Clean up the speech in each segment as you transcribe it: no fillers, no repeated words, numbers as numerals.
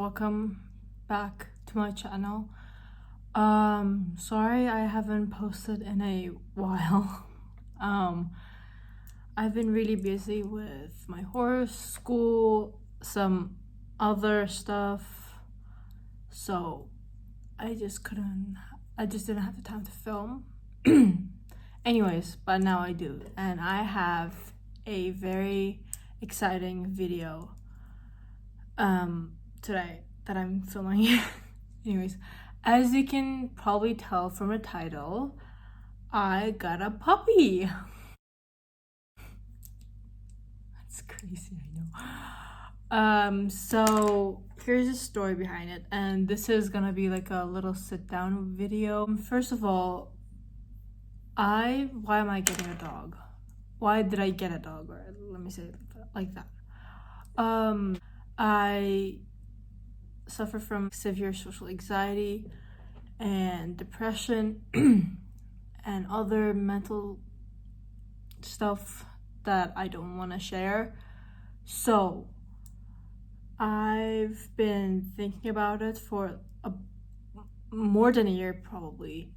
welcome back to my channel. Sorry I haven't posted in a while. I've been really busy with my horse, school, some other stuff, so I just didn't have the time to film. Anyways, but now I do, and I have a very exciting video today that I'm filming. Anyways, as you can probably tell from the title, I got a puppy. That's crazy, I know. So here's the story behind it, and this is gonna be like a little sit down video. First of all, why am I getting a dog? Why did I get a dog? Or let me say it like that. I suffer from severe social anxiety and depression and other mental stuff that I don't want to share. So I've been thinking about it for more than a year probably,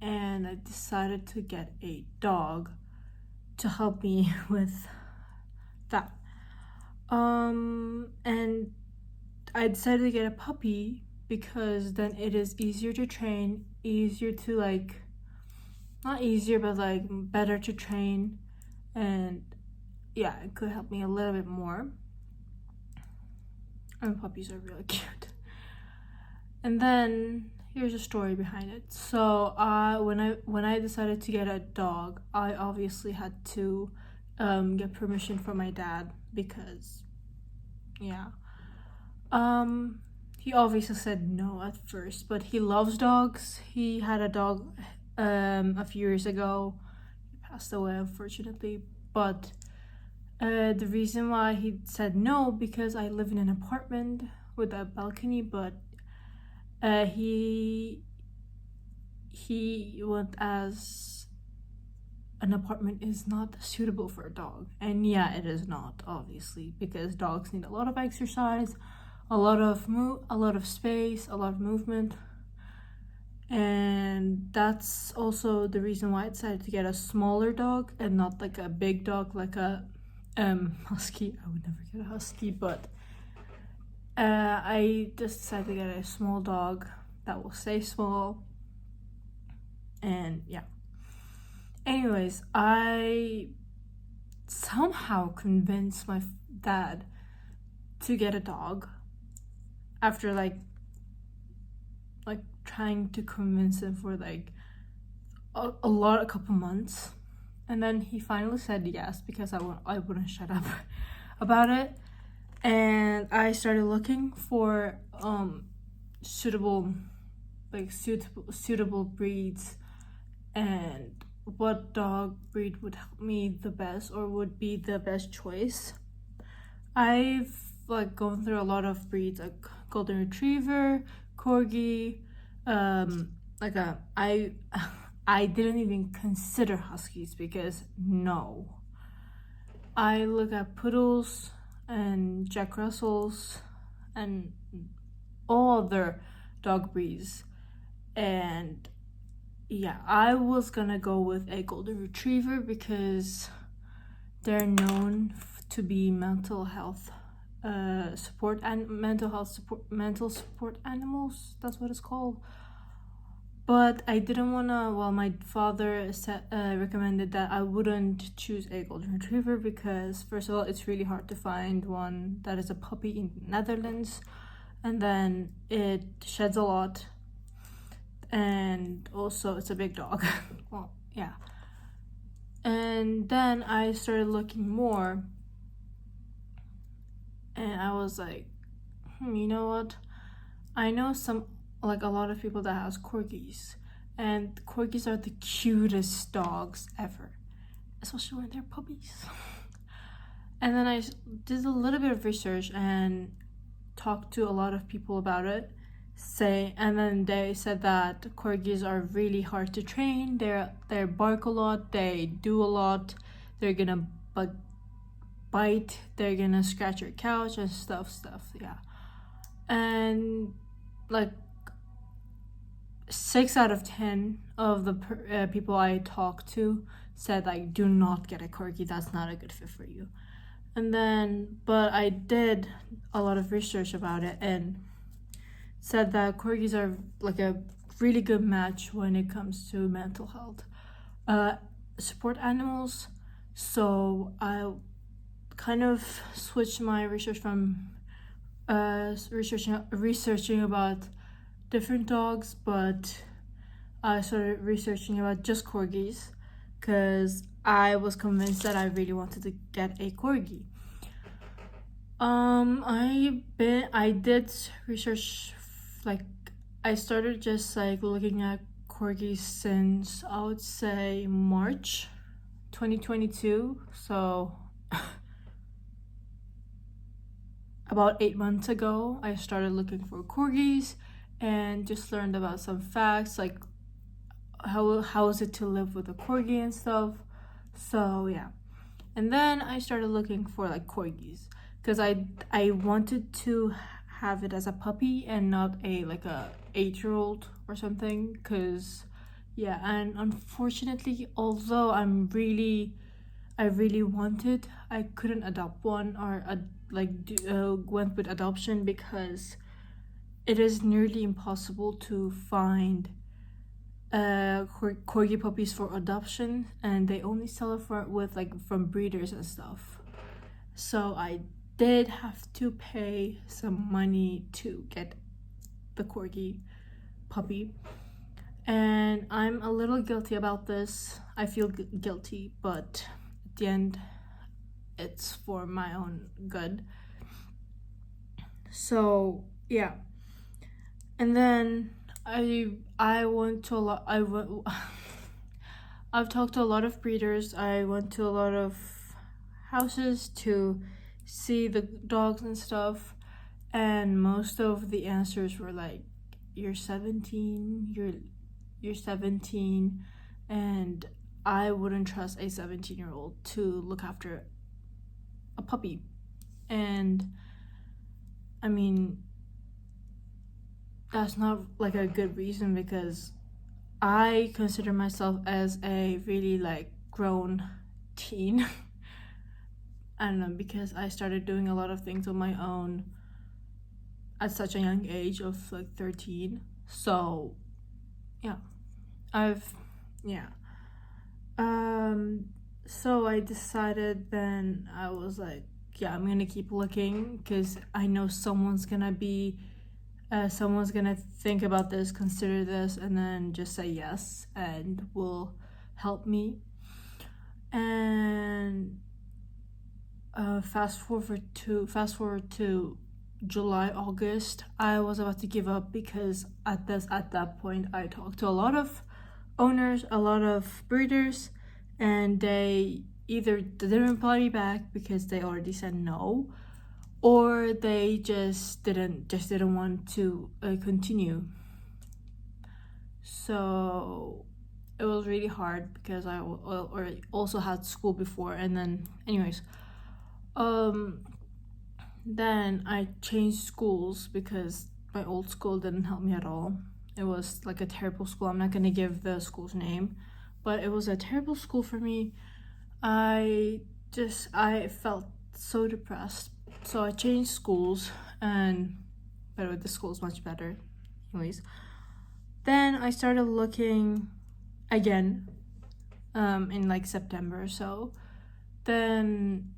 and I decided to get a dog to help me with that. And I decided to get a puppy because then it is easier to train, easier to like, not easier, but like better to train, and yeah, it could help me a little bit more. And puppies are really cute. And then here's a story behind it. So when I decided to get a dog, I obviously had to get permission from my dad because yeah. He obviously said no at first, but he loves dogs. He had a dog a few years ago. He passed away, unfortunately. But the reason why he said no, because I live in an apartment with a balcony, but he went as an apartment is not suitable for a dog. And yeah, it is not, obviously, because dogs need a lot of exercise, a lot of space, a lot of movement. And that's also the reason why I decided to get a smaller dog and not like a big dog like a husky. I would never get a husky, but I just decided to get a small dog that will stay small. And yeah. Anyways, I somehow convinced my dad to get a dog after like trying to convince him for like a couple months, and then he finally said yes because I wouldn't shut up about it. And I started looking for suitable breeds and what dog breed would help me the best or would be the best choice. I've like gone through a lot of breeds like golden retriever, corgi, I didn't even consider huskies because no. I look at poodles and Jack Russells and all other dog breeds, and yeah, I was gonna go with a golden retriever because they're known to be mental support animals. That's what it's called. But I didn't wanna. Well, my father recommended that I wouldn't choose a golden retriever because first of all, it's really hard to find one that is a puppy in the Netherlands, and then it sheds a lot, and also it's a big dog. Well, yeah. And then I started looking more, and I was like, you know what? I know a lot of people that has corgis, and corgis are the cutest dogs ever, especially when they're puppies. And then I did a little bit of research and talked to a lot of people about it, and then they said that corgis are really hard to train. They bark a lot, they do a lot, they're gonna bite, they're gonna scratch your couch and stuff, yeah. and like 6 out of 10 of the people I talked to said like, do not get a corgi, that's not a good fit for you. And then, but I did a lot of research about it and said that corgis are like a really good match when it comes to mental health support animals. So I kind of switched my research from researching about different dogs, but I started researching about just corgis because I was convinced that I really wanted to get a corgi. I did research, like I started just like looking at corgis since I would say March 2022, so about 8 months ago I started looking for corgis and just learned about some facts like how is it to live with a corgi and stuff. So yeah, and then I started looking for like corgis because I wanted to have it as a puppy and not a like a 8-year-old or something, because yeah. And unfortunately, although I really wanted, I couldn't adopt one or went with adoption because it is nearly impossible to find corgi puppies for adoption, and they only sell it with like from breeders and stuff. So I did have to pay some money to get the corgi puppy, and I'm a little guilty about this. I feel guilty, but at the end it's for my own good. So yeah, and then I went to a lot. I've talked to a lot of breeders. I went to a lot of houses to see the dogs and stuff, and most of the answers were like, you're 17, you're 17, and I wouldn't trust a 17-year-old to look after a puppy. And I mean, that's not like a good reason, because I consider myself as a really like grown teen. I don't know, because I started doing a lot of things on my own at such a young age of like 13. So yeah, yeah. So I decided, then I was like, yeah, I'm gonna keep looking because I know someone's gonna think about this, consider this, and then just say yes and will help me. And fast forward to July, August, I was about to give up because at that point I talked to a lot of owners, a lot of breeders, and they either didn't reply me back because they already said no, or they just didn't want to continue. So it was really hard because I also had school before, and then anyways, then I changed schools because my old school didn't help me at all. It was like a terrible school. I'm not gonna give the school's name, but it was a terrible school for me. I felt so depressed, so I changed schools, and by the way, the school is much better. Anyways, then I started looking again in like September or so. Then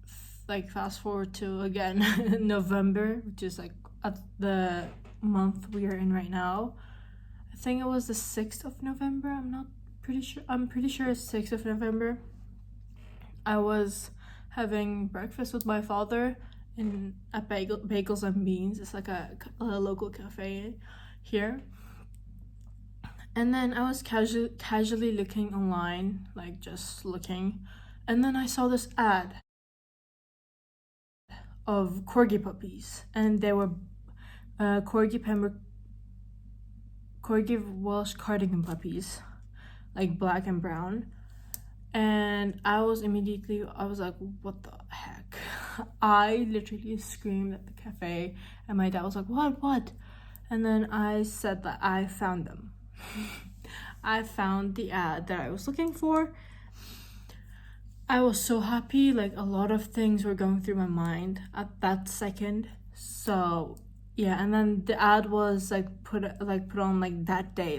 like fast forward to again November, which is like at the month we are in right now. I think it was the 6th of November. I'm pretty sure it's 6th of November. I was having breakfast with my father at Bagels and Beans. It's like a local cafe here. And then I was casually looking online, like just looking, and then I saw this ad of corgi puppies, and they were corgi Welsh cardigan puppies, like black and brown. And I was like, what the heck? I literally screamed at the cafe, and my dad was like, what? And then I said that I found them. I found the ad that I was looking for. I was so happy. Like, a lot of things were going through my mind at that second. So yeah, and then the ad was like put on like that day,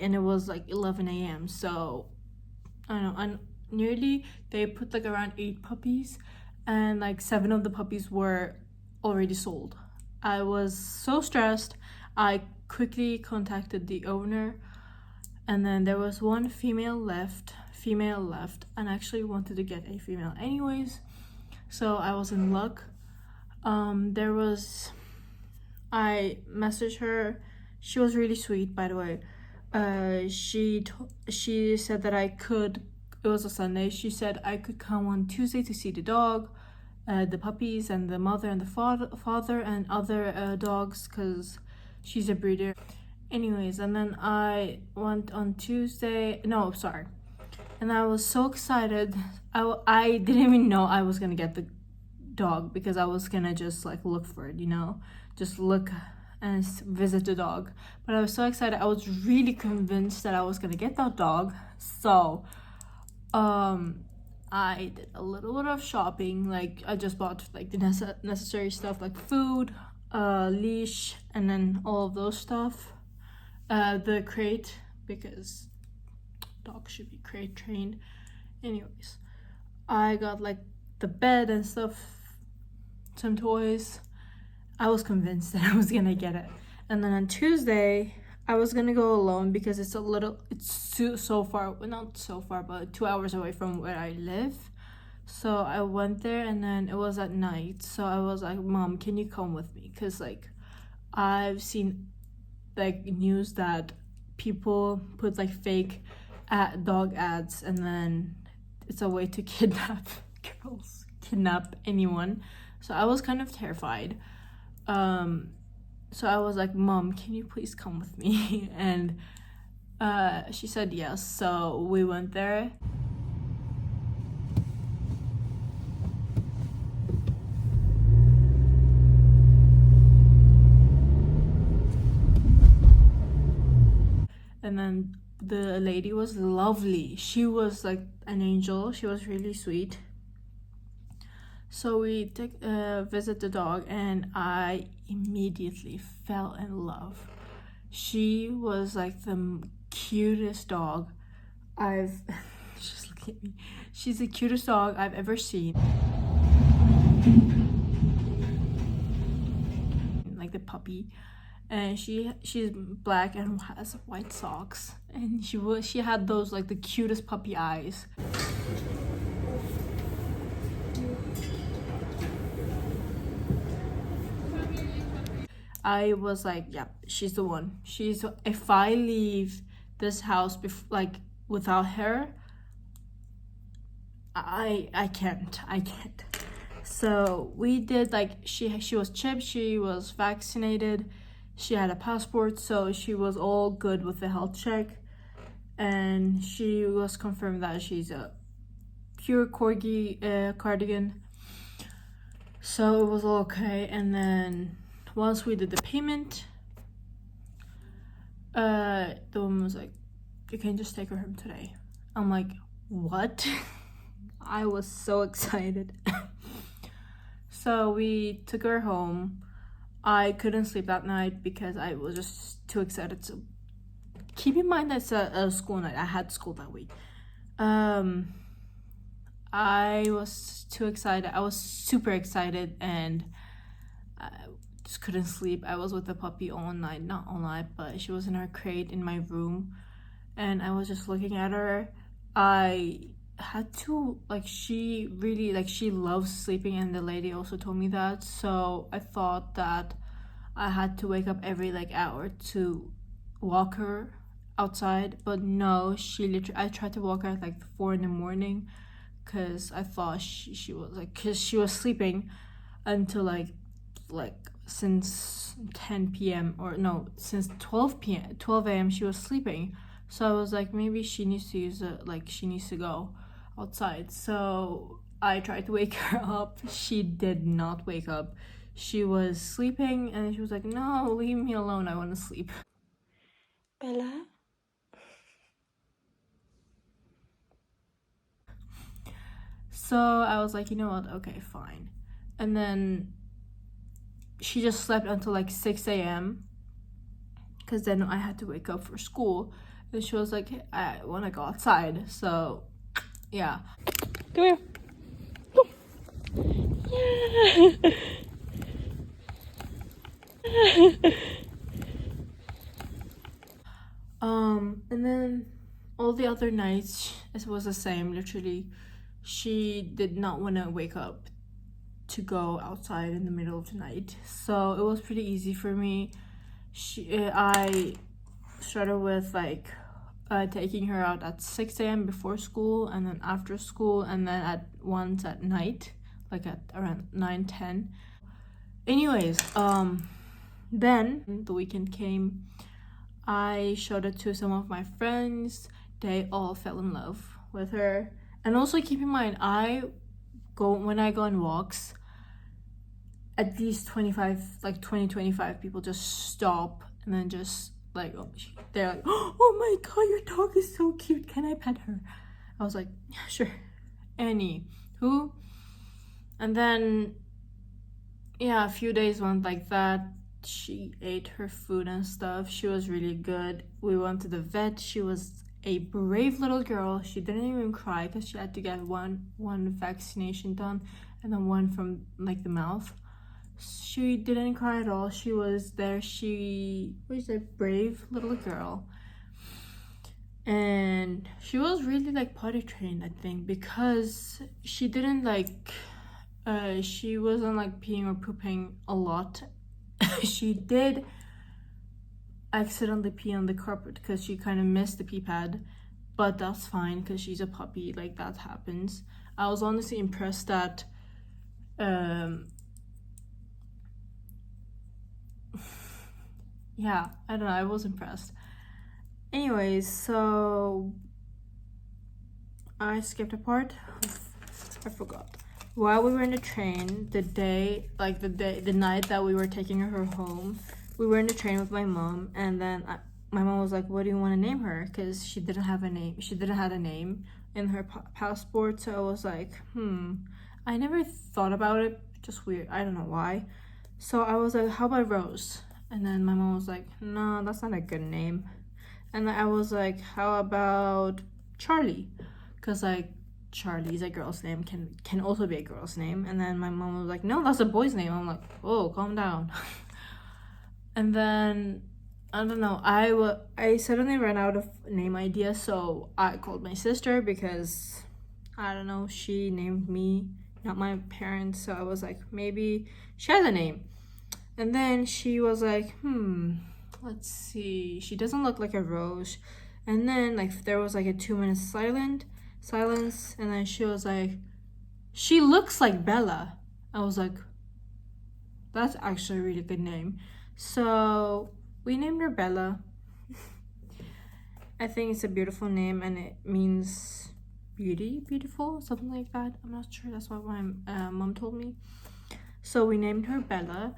and it was like 11 a.m. So I don't know, and nearly they put like around 8 puppies, and like 7 of the puppies were already sold. I was so stressed. I quickly contacted the owner, and then there was one female left, and I actually wanted to get a female anyways, so I was in luck. I messaged her. She was really sweet, by the way. She said that I could. It was a Sunday. She said I could come on Tuesday to see the dog, the puppies, and the mother and the father and other dogs, because she's a breeder. Anyways, and then I went on Tuesday. No, sorry. And I was so excited. I didn't even know I was gonna get the dog, because I was gonna just like look for it, just look and visit the dog. But I was so excited. I was really convinced that I was gonna get that dog. So I did a little bit of shopping. Like, I just bought like the necessary stuff, like food, leash, and then all of those stuff, the crate, because dogs should be crate trained. Anyways, I got like the bed and stuff, some toys. I was convinced that I was gonna get it. And then on Tuesday, I was gonna go alone, because it's so far, well, not so far, but 2 hours away from where I live. So I went there, and then it was at night. So I was like, Mom, can you come with me? Because like, I've seen like news that people put like fake dog ads, and then it's a way to kidnap girls, kidnap anyone. So I was kind of terrified. So I was like, Mom, can you please come with me? And she said yes. So we went there. And then the lady was lovely. She was like an angel. She was really sweet. So we visit the dog, and I immediately fell in love. She was like the cutest dog I've just look at me. She's the cutest dog I've ever seen. Like the puppy, and she's black and has white socks, and she had those like the cutest puppy eyes. I was like, yeah, she's the one. If I leave this house without her, I can't. So we did, like, she was chipped, she was vaccinated, she had a passport, so she was all good with the health check, and she was confirmed that she's a pure corgi cardigan. So it was all okay. And then once we did the payment, the woman was like, you can just take her home today. I'm like, what? I was so excited. So we took her home. I couldn't sleep that night because I was just too excited. So keep in mind that's a school night. I had school that week. I was too excited. I was super excited, and I just couldn't sleep. I was with the puppy all night. Not all night, but she was in her crate in my room, and I was just looking at her. I had to, like, she loves sleeping, and the lady also told me that. So I thought that I had to wake up every hour to walk her outside, but no, I tried to walk her at 4 in the morning, because I thought she was because she was sleeping until like since 10 p.m. or no, since 12 a.m. she was sleeping. So I was like, maybe she needs to use she needs to go outside. So I tried to wake her up. She did not wake up. She was sleeping and she was like, no, leave me alone, I want to sleep. Bella? So I was like, you know what, okay, fine. And then she just slept until like 6 a.m. because then I had to wake up for school. And she was like, I want to go outside. So, yeah. Come here. Yeah. And then all the other nights, it was the same, literally. She did not want to wake up to go outside in the middle of the night. So it was pretty easy for me. I started with like taking her out at 6 a.m. before school, and then after school, and then once at night, like at around 9-10. Anyways, then the weekend came. I showed it to some of my friends. They all fell in love with her. And also keep in mind, when I go on walks, at least 20-25 people just stop and then just like, they're like, oh my god, your dog is so cute, can I pet her? I was like, yeah, sure. Anywho, and then yeah, a few days went like that. She ate her food and stuff. She was really good. We went to the vet. She was a brave little girl. She didn't even cry because she had to get one vaccination done and then one from like the mouth. She didn't cry at all. She was there. She was a brave little girl. And she was really like potty trained, I think, because she didn't like she wasn't like peeing or pooping a lot. She did accidentally pee on the carpet because she kind of missed the pee pad, but that's fine because she's a puppy, like that happens. I was honestly impressed that yeah, I don't know, I was impressed. Anyways, so I skipped a part. I forgot. While we were in the train, the night that we were taking her home, we were in the train with my mom, and then my mom was like, what do you want to name her? Because she didn't have a name. She didn't have a name in her passport. So I was like, I never thought about it. Just weird. I don't know why. So I was like, how about Rose? And then my mom was like, no, that's not a good name. And I was like, how about Charlie? Because like Charlie's a girl's name, can also be a girl's name. And then my mom was like, no, that's a boy's name. I'm like, oh, calm down. And then I don't know, I suddenly ran out of name ideas, so I called my sister because I don't know, she named me, not my parents. So I was like, maybe she has a name. And then she was like, let's see, she doesn't look like a rose. And then like there was like a 2-minute silence, and then she was like, she looks like Bella. I was like, that's actually a really good name. So we named her Bella. I think it's a beautiful name and it means beautiful, something like that. I'm not sure, that's what my mom told me. So we named her Bella,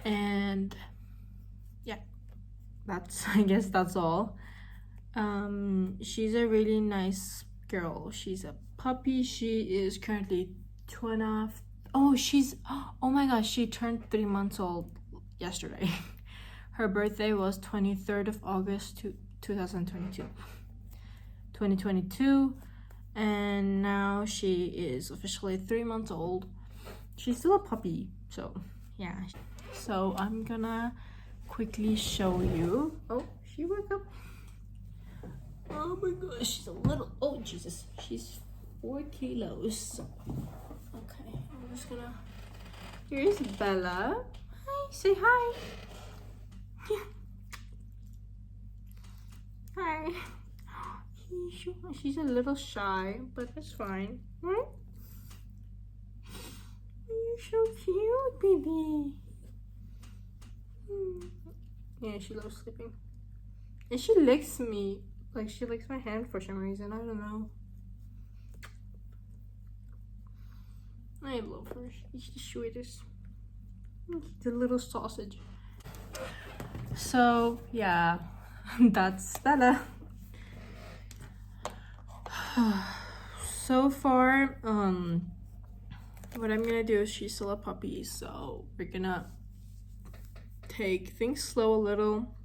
and yeah, that's I guess that's all. She's a really nice girl. She's a puppy. She is currently 2.5. Oh my gosh, she turned 3 months old yesterday. Her birthday was 23rd of August 2022, and now she is officially 3 months old. She's still a puppy, so yeah. So I'm gonna quickly show you. Oh, she woke up. Oh my gosh, she's a little, oh Jesus, she's 4 kilos. Okay, I'm just gonna, here's Bella. Hi, say hi. Hi. She's a little shy, but that's fine. Right? You're so cute, baby. Yeah, she loves sleeping. And she licks me. Like, she licks my hand for some reason. I don't know. I love her. She's the sweetest. The little sausage. So yeah, that's Bella. So far, what I'm gonna do is she's still a puppy, so we're gonna take things slow a little.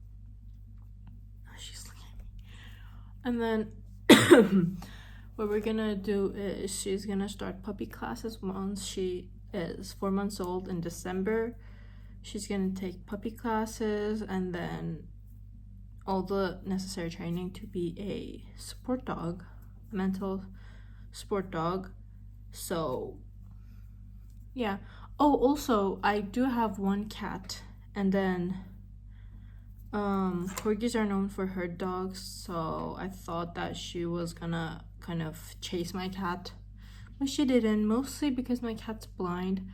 She's looking at me. And then what we're gonna do is she's gonna start puppy classes once she is 4 months old in December. She's gonna take puppy classes and then all the necessary training to be a support dog, mental support dog. So yeah. Oh, also I do have one cat, and then corgis are known for herd dogs, so I thought that she was gonna kind of chase my cat, but she didn't, mostly because my cat's blind,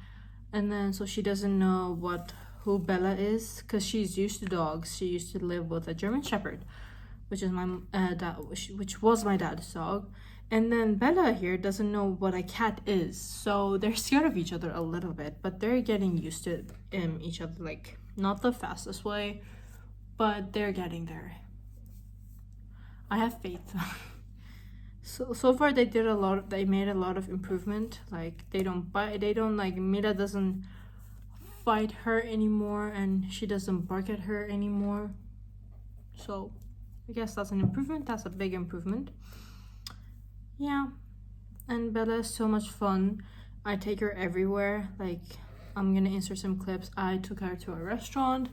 and then so she doesn't know who Bella is, because she's used to dogs. She used to live with a German Shepherd, which is my which was my dad's dog, and then Bella here doesn't know what a cat is, so they're scared of each other a little bit, but they're getting used to each other, like not the fastest way, but they're getting there. I have faith. So far they made a lot of improvement. Like they don't bite, like Mira doesn't fight her anymore, and she doesn't bark at her anymore. So I guess that's an improvement. That's a big improvement. Yeah, and Bella is so much fun. I take her everywhere. Like, I'm gonna insert some clips. I took her to a restaurant,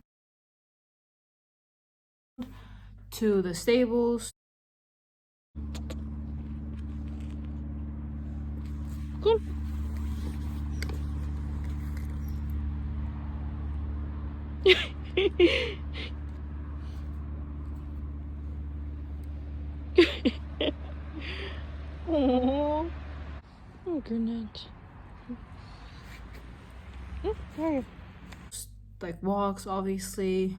to the stables. Cool. Oh, goodness. Okay. Like walks, obviously.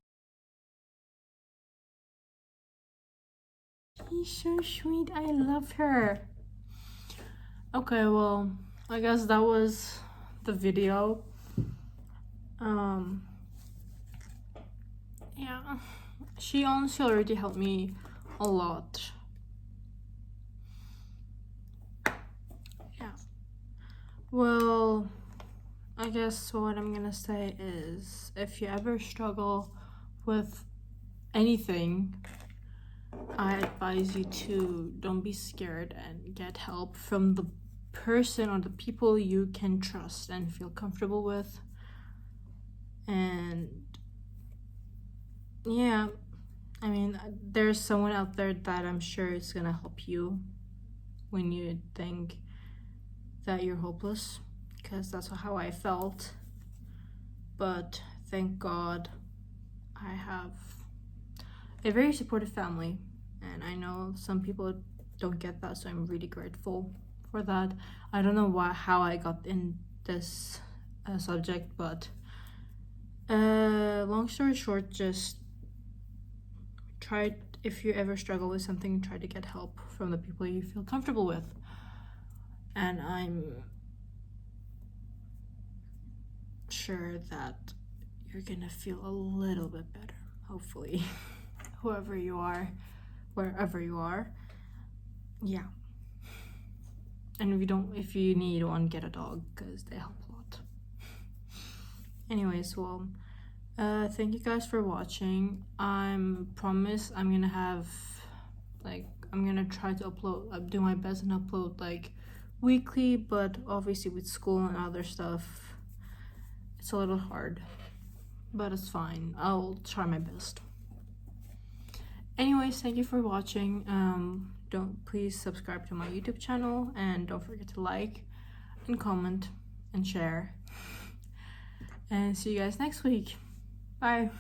She's so sweet. I love her. Okay, well, I guess that was the video. Yeah, she honestly already helped me a lot. Yeah. Well, I guess what I'm gonna say is, if you ever struggle with anything, I advise you to don't be scared and get help from the person or the people you can trust and feel comfortable with. And yeah, I mean, there's someone out there that I'm sure is gonna help you when you think that you're hopeless, because that's how I felt. But thank God I have a very supportive family, and I know some people don't get that, so I'm really grateful for that. I don't know how I got in this subject, but long story short, just try, if you ever struggle with something, try to get help from the people you feel comfortable with. And I'm sure that you're gonna feel a little bit better, hopefully. Whoever you are, wherever you are. Yeah. And if you need one, get a dog, because they help a lot. Anyways, well, thank you guys for watching. Promise I'm gonna have, like, I'm gonna try to upload, do my best and upload like weekly, but obviously with school and other stuff, it's a little hard, but it's fine. I'll try my best. Anyways, thank you for watching. Please subscribe to my YouTube channel, and don't forget to like and comment and share. And see you guys next week. Bye.